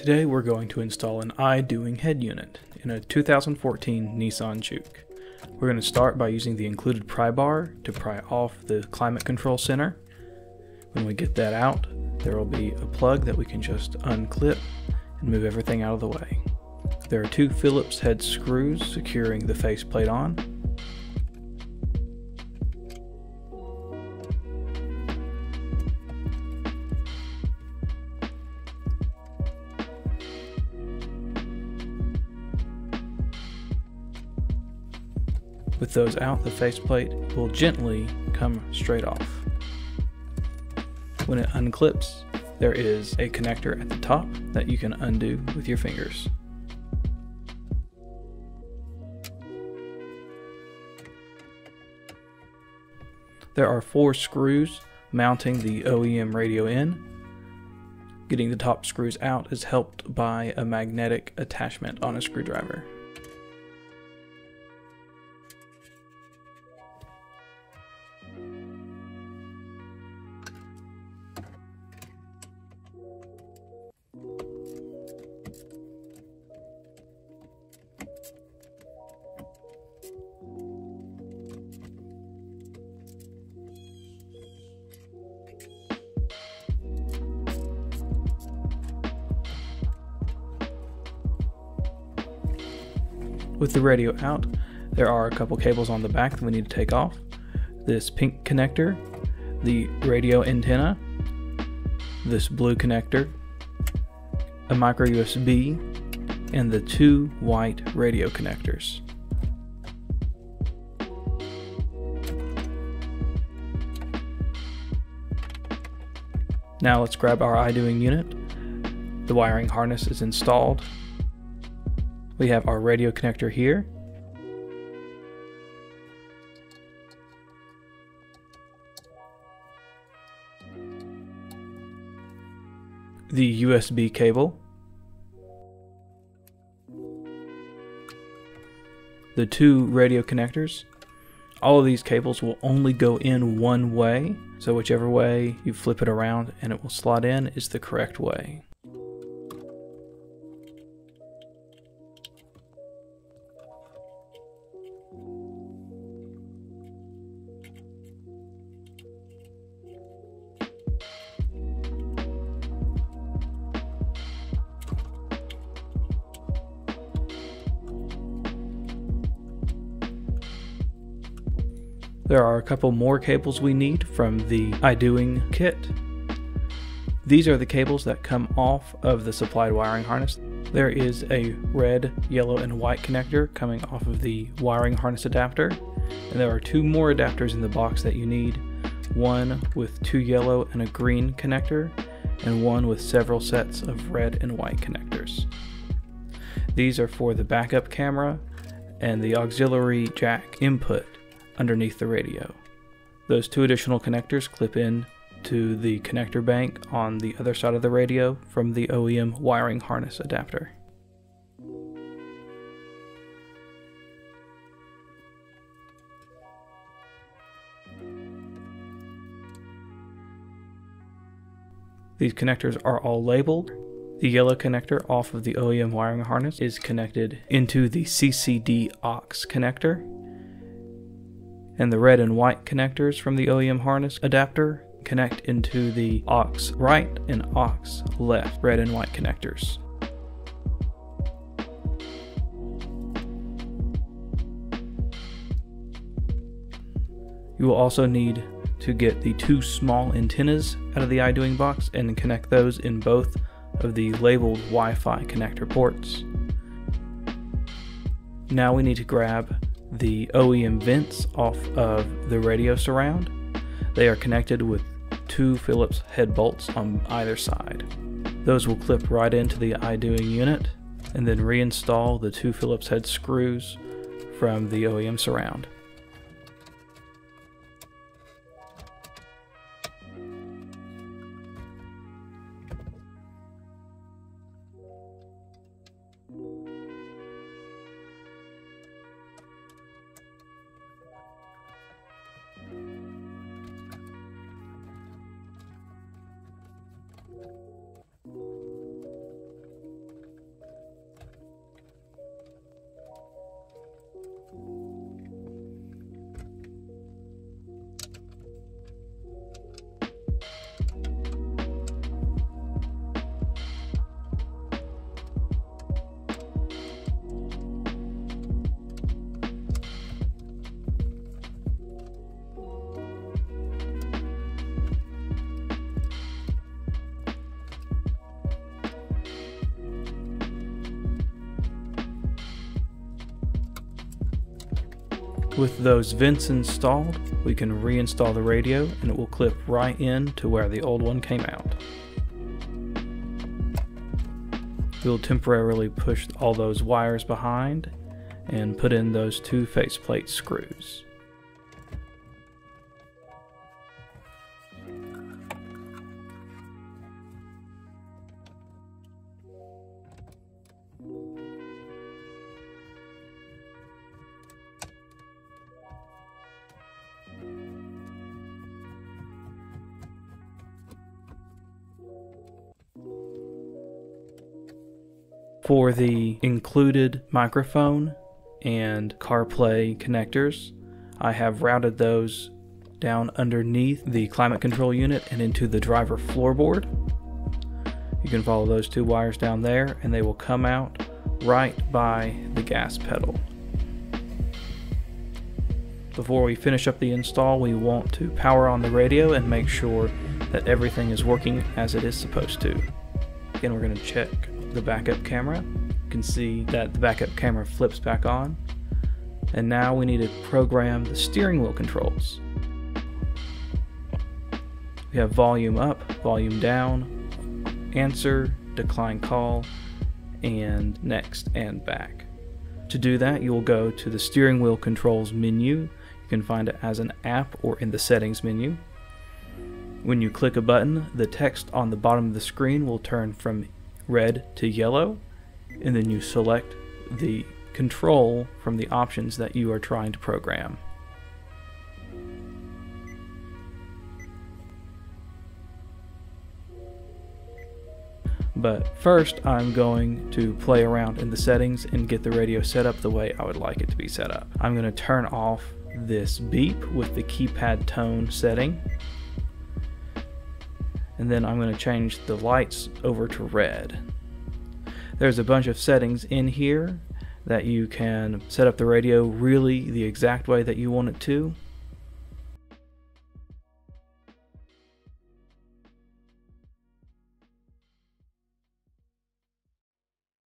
Today we're going to install an Idoing head unit in a 2014 Nissan Juke. We're going to start by using the included pry bar to pry off the climate control center. When we get that out, there will be a plug that we can just unclip and move everything out of the way. There are two Phillips head screws securing the faceplate on. With those out, the faceplate will gently come straight off. When it unclips, there is a connector at the top that you can undo with your fingers. There are 4 screws mounting the OEM radio in. Getting the top screws out is helped by a magnetic attachment on a screwdriver. With the radio out, there are a couple cables on the back that we need to take off. This pink connector, the radio antenna, this blue connector, a micro USB, and the 2 white radio connectors. Now let's grab our Idoing unit. The wiring harness is installed. We have our radio connector here. The USB cable. The 2 radio connectors. All of these cables will only go in one way, so whichever way you flip it around and it will slot in is the correct way. There are a couple more cables we need from the Idoing kit. These are the cables that come off of the supplied wiring harness. There is a red, yellow, and white connector coming off of the wiring harness adapter, and there are 2 more adapters in the box that you need. One with 2 yellow and a green connector, and one with several sets of red and white connectors. These are for the backup camera and the auxiliary jack input underneath the radio. Those 2 additional connectors clip in to the connector bank on the other side of the radio from the OEM wiring harness adapter. These connectors are all labeled. The yellow connector off of the OEM wiring harness is connected into the CCD aux connector, and the red and white connectors from the OEM harness adapter connect into the aux right and aux left red and white connectors. You will also need to get the 2 small antennas out of the Idoing box and connect those in both of the labeled Wi-Fi connector ports. Now we need to grab the OEM vents off of the radio surround. They are connected with 2 Phillips head bolts on either side. Those will clip right into the Idoing unit and then reinstall the 2 Phillips head screws from the OEM surround. With those vents installed, we can reinstall the radio and it will clip right in to where the old one came out. We'll temporarily push all those wires behind and put in those 2 faceplate screws. For the included microphone and CarPlay connectors, I have routed those down underneath the climate control unit and into the driver floorboard. You can follow those 2 wires down there and they will come out right by the gas pedal. Before we finish up the install, we want to power on the radio and make sure that everything is working as it is supposed to. Again, we're going to check the backup camera. You can see that the backup camera flips back on. And now we need to program the steering wheel controls. We have volume up, volume down, answer, decline call, and next and back. To do that, you will go to the steering wheel controls menu. You can find it as an app or in the settings menu. When you click a button, the text on the bottom of the screen will turn from red to yellow, and then you select the control from the options that you are trying to program. But first I'm going to play around in the settings and get the radio set up the way I would like it to be set up. I'm going to turn off this beep with the keypad tone setting. And then I'm going to change the lights over to red. There's a bunch of settings in here that you can set up the radio really the exact way that you want it to.